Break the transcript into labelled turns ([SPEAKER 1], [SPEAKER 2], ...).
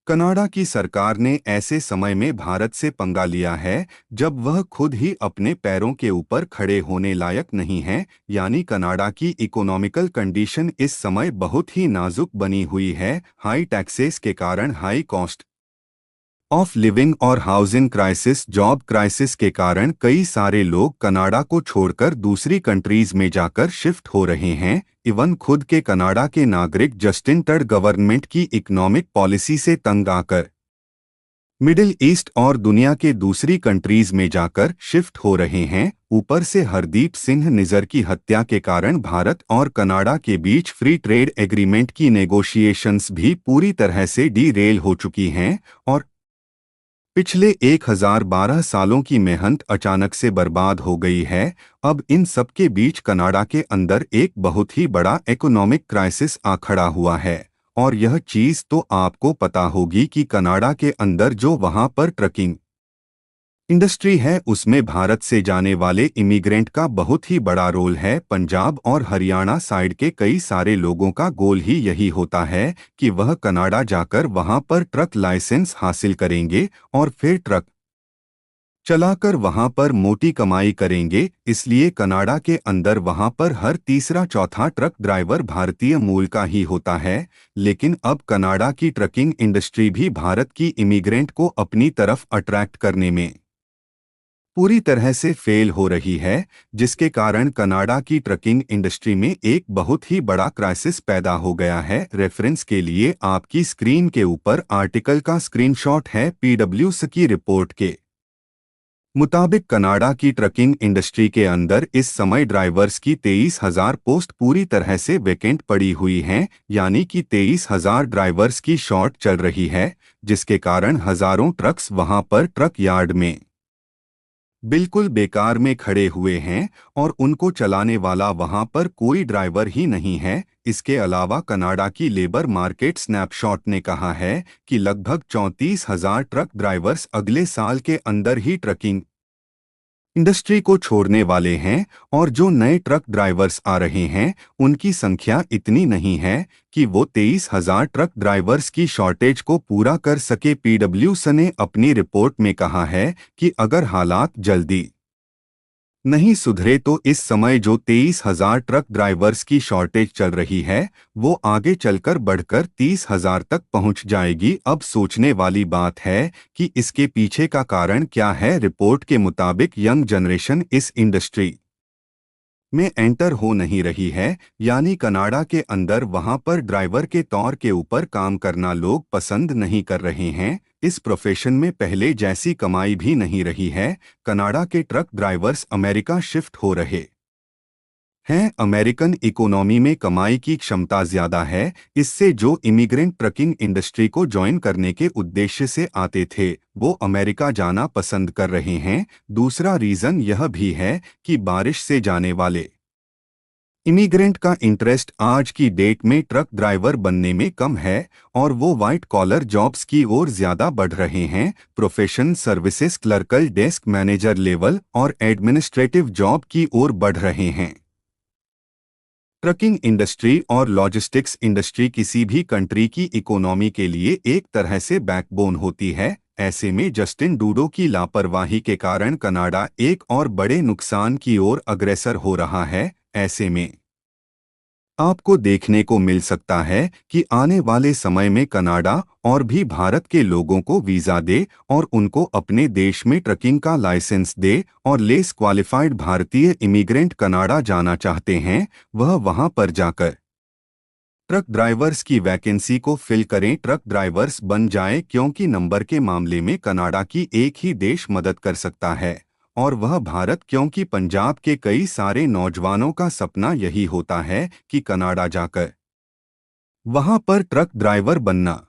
[SPEAKER 1] Canada की सरकार ने ऐसे समय में भारत से पंगा लिया है जब वह खुद ही अपने पैरों के ऊपर खड़े होने लायक नहीं है। यानी कनाडा की इकोनॉमिकल कंडीशन इस समय बहुत ही नाजुक बनी हुई है। हाई टैक्सेस के कारण हाई कॉस्ट ऑफ लिविंग और हाउसिंग क्राइसिस, जॉब क्राइसिस के कारण कई सारे लोग कनाडा को छोड़कर दूसरी कंट्रीज में जाकर शिफ्ट हो रहे हैं। इवन खुद के कनाडा के नागरिक जस्टिन ट्रूडो गवर्नमेंट की इकोनॉमिक पॉलिसी से तंग आकर मिडिल ईस्ट और दुनिया के दूसरी कंट्रीज में जाकर शिफ्ट हो रहे हैं। ऊपर से हरदीप सिंह निज्जर की हत्या के कारण भारत और कनाडा के बीच फ्री ट्रेड एग्रीमेंट की नेगोशिएशंस भी पूरी तरह से डीरेल हो चुकी हैं और पिछले 1012 सालों की मेहनत अचानक से बर्बाद हो गई है। अब इन सब के बीच कनाडा के अंदर एक बहुत ही बड़ा इकोनॉमिक क्राइसिस आ खड़ा हुआ है। और यह चीज़ तो आपको पता होगी कि कनाडा के अंदर जो वहाँ पर ट्रकिंग इंडस्ट्री है उसमें भारत से जाने वाले इमिग्रेंट का बहुत ही बड़ा रोल है। पंजाब और हरियाणा साइड के कई सारे लोगों का गोल ही यही होता है कि वह कनाडा जाकर वहां पर ट्रक लाइसेंस हासिल करेंगे और फिर ट्रक चलाकर वहां पर मोटी कमाई करेंगे। इसलिए कनाडा के अंदर वहां पर हर तीसरा चौथा ट्रक ड्राइवर भारतीय मूल का ही होता है। लेकिन अब कनाडा की ट्रकिंग इंडस्ट्री भी भारत की इमिग्रेंट को अपनी तरफ अट्रैक्ट करने में पूरी तरह से फेल हो रही है, जिसके कारण कनाडा की ट्रकिंग इंडस्ट्री में एक बहुत ही बड़ा क्राइसिस पैदा हो गया है। रेफरेंस के लिए आपकी स्क्रीन के ऊपर आर्टिकल का स्क्रीनशॉट है। पीडब्ल्यूसी की रिपोर्ट के मुताबिक कनाडा की ट्रकिंग इंडस्ट्री के अंदर इस समय ड्राइवर्स की 23,000 पोस्ट पूरी तरह से वैकेंट पड़ी हुई हैं। यानी कि 23,000 ड्राइवर्स की शॉर्ट चल रही है, जिसके कारण हजारों ट्रक्स वहां पर ट्रक यार्ड में बिल्कुल बेकार में खड़े हुए हैं और उनको चलाने वाला वहां पर कोई ड्राइवर ही नहीं है। इसके अलावा कनाडा की लेबर मार्केट स्नैपशॉट ने कहा है कि लगभग 34,000 ट्रक ड्राइवर्स अगले साल के अंदर ही ट्रकिंग इंडस्ट्री को छोड़ने वाले हैं और जो नए ट्रक ड्राइवर्स आ रहे हैं उनकी संख्या इतनी नहीं है कि वो 23,000 ट्रक ड्राइवर्स की शॉर्टेज को पूरा कर सके। पीडब्ल्यूसी ने अपनी रिपोर्ट में कहा है कि अगर हालात जल्दी नहीं सुधरे तो इस समय जो 23,000 ट्रक ड्राइवर्स की शॉर्टेज चल रही है वो आगे चलकर बढ़कर 30,000 तक पहुंच जाएगी। अब सोचने वाली बात है कि इसके पीछे का कारण क्या है। रिपोर्ट के मुताबिक यंग जनरेशन इस इंडस्ट्री में एंटर हो नहीं रही है। यानी कनाडा के अंदर वहां पर ड्राइवर के तौर के ऊपर काम करना लोग पसंद नहीं कर रहे हैं। इस प्रोफेशन में पहले जैसी कमाई भी नहीं रही है। कनाडा के ट्रक ड्राइवर्स अमेरिका शिफ्ट हो रहे हैं। अमेरिकन इकोनॉमी में कमाई की क्षमता ज्यादा है। इससे जो इमिग्रेंट ट्रकिंग इंडस्ट्री को ज्वाइन करने के उद्देश्य से आते थे वो अमेरिका जाना पसंद कर रहे हैं। दूसरा रीजन यह भी है कि बारिश से जाने वाले इमिग्रेंट का इंटरेस्ट आज की डेट में ट्रक ड्राइवर बनने में कम है और वो वाइट कॉलर जॉब्स की ओर ज्यादा बढ़ रहे हैं। Profession services, clerical, desk manager level और एडमिनिस्ट्रेटिव जॉब की ओर बढ़ रहे हैं। ट्रकिंग इंडस्ट्री और लॉजिस्टिक्स इंडस्ट्री किसी भी कंट्री की इकोनॉमी के लिए एक तरह से बैकबोन होती है। ऐसे में जस्टिन ट्रूडो की लापरवाही के कारण कनाडा एक और बड़े नुकसान की ओर अग्रसर हो रहा है। ऐसे में आपको देखने को मिल सकता है कि आने वाले समय में कनाडा और भी भारत के लोगों को वीज़ा दे और उनको अपने देश में ट्रकिंग का लाइसेंस दे और लेस क्वालिफाइड भारतीय इमिग्रेंट कनाडा जाना चाहते हैं वह वहां पर जाकर ट्रक ड्राइवर्स की वैकेंसी को फिल करें, ट्रक ड्राइवर्स बन जाएं। क्योंकि नंबर के मामले में कनाडा की एक ही देश मदद कर सकता है और वह भारत। क्योंकि पंजाब के कई सारे नौजवानों का सपना यही होता है कि कनाडा जाकर वहां पर ट्रक ड्राइवर बनना।